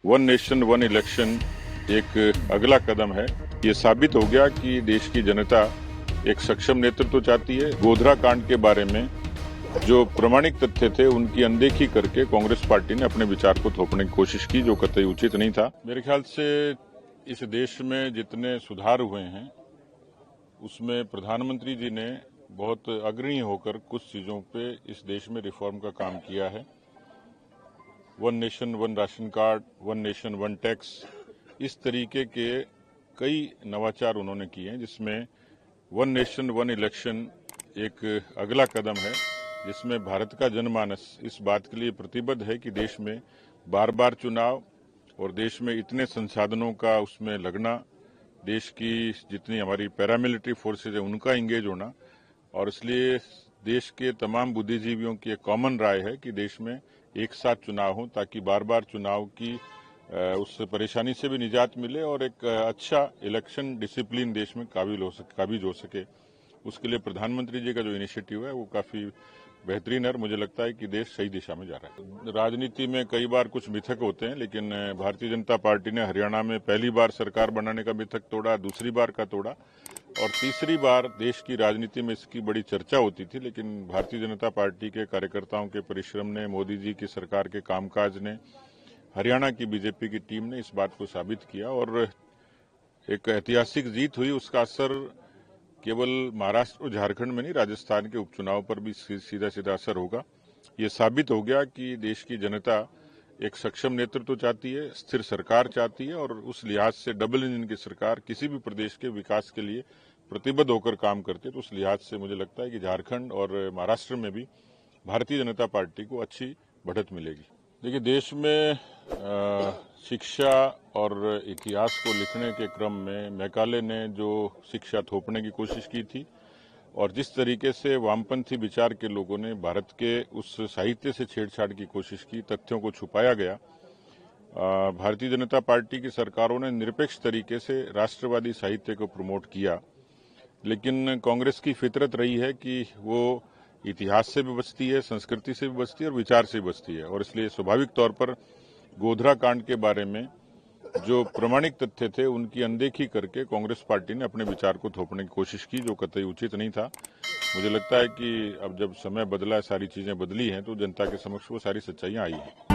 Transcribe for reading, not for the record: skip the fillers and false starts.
One nation one election एक अगला कदम है। ये साबित हो गया कि देश की जनता एक सक्षम नेतृत्व चाहती है। गोधरा कांड के बारे में जो प्रमाणिक तथ्य थे उनकी अनदेखी करके कांग्रेस पार्टी ने अपने विचार को थोपने की कोशिश की, जो कतई उचित नहीं था। मेरे ख्याल से इस देश में जितने सुधार हुए हैं उसमें प्रधानमंत्री जी ने बहुत अग्रणी होकर कुछ चीजों पे इस देश में रिफॉर्म का काम किया है। One nation one ration card, one nation one tax, इस तरीके के कई नवाचार उन्होंने किए हैं, जिसमें वन नेशन वन इलेक्शन एक अगला कदम है, जिसमें भारत का जनमानस इस बात के लिए प्रतिबद्ध है कि देश में बार बार चुनाव और देश में इतने संसाधनों का उसमें लगना, देश की जितनी हमारी पैरामिलिट्री फोर्सेज है उनका इंगेज होना, और इसलिए देश के तमाम बुद्धिजीवियों की एक कॉमन राय है कि देश में एक साथ चुनाव हो, ताकि बार बार चुनाव की उस परेशानी से भी निजात मिले और एक अच्छा इलेक्शन डिसिप्लिन देश में काबिज हो सके। उसके लिए प्रधानमंत्री जी का जो इनिशिएटिव है वो काफी बेहतरीन है और मुझे लगता है कि देश सही दिशा में जा रहा है। राजनीति में कई बार कुछ मिथक होते हैं, लेकिन भारतीय जनता पार्टी ने हरियाणा में पहली बार सरकार बनाने का मिथक तोड़ा, दूसरी बार का तोड़ा और तीसरी बार देश की राजनीति में इसकी बड़ी चर्चा होती थी। लेकिन भारतीय जनता पार्टी के कार्यकर्ताओं के परिश्रम ने, मोदी जी की सरकार के कामकाज ने, हरियाणा की बीजेपी की टीम ने इस बात को साबित किया और एक ऐतिहासिक जीत हुई। उसका असर केवल महाराष्ट्र और झारखंड में नहीं, राजस्थान के उपचुनाव पर भी सीधा सीधा असर होगा। ये साबित हो गया कि देश की जनता एक सक्षम नेतृत्व चाहती है, स्थिर सरकार चाहती है और उस लिहाज से डबल इंजन की सरकार किसी भी प्रदेश के विकास के लिए प्रतिबद्ध होकर काम करती है। तो उस लिहाज से मुझे लगता है कि झारखंड और महाराष्ट्र में भी भारतीय जनता पार्टी को अच्छी बढ़त मिलेगी। देखिए, देश में शिक्षा और इतिहास को लिखने के क्रम में मैकाले ने जो शिक्षा थोपने की कोशिश की थी और जिस तरीके से वामपंथी विचार के लोगों ने भारत के उस साहित्य से छेड़छाड़ की कोशिश की, तथ्यों को छुपाया गया। भारतीय जनता पार्टी की सरकारों ने निरपेक्ष तरीके से राष्ट्रवादी साहित्य को प्रमोट किया, लेकिन कांग्रेस की फितरत रही है कि वो इतिहास से भी बचती है, संस्कृति से भी बचती है और विचार से भी बचती है। और इसलिए स्वाभाविक तौर पर गोधरा कांड के बारे में जो प्रमाणिक तथ्य थे उनकी अनदेखी करके कांग्रेस पार्टी ने अपने विचार को थोपने की कोशिश की, जो कतई उचित नहीं था। मुझे लगता है कि अब जब समय बदला है, सारी चीजें बदली हैं, तो जनता के समक्ष वो सारी सच्चाइयां आई हैं।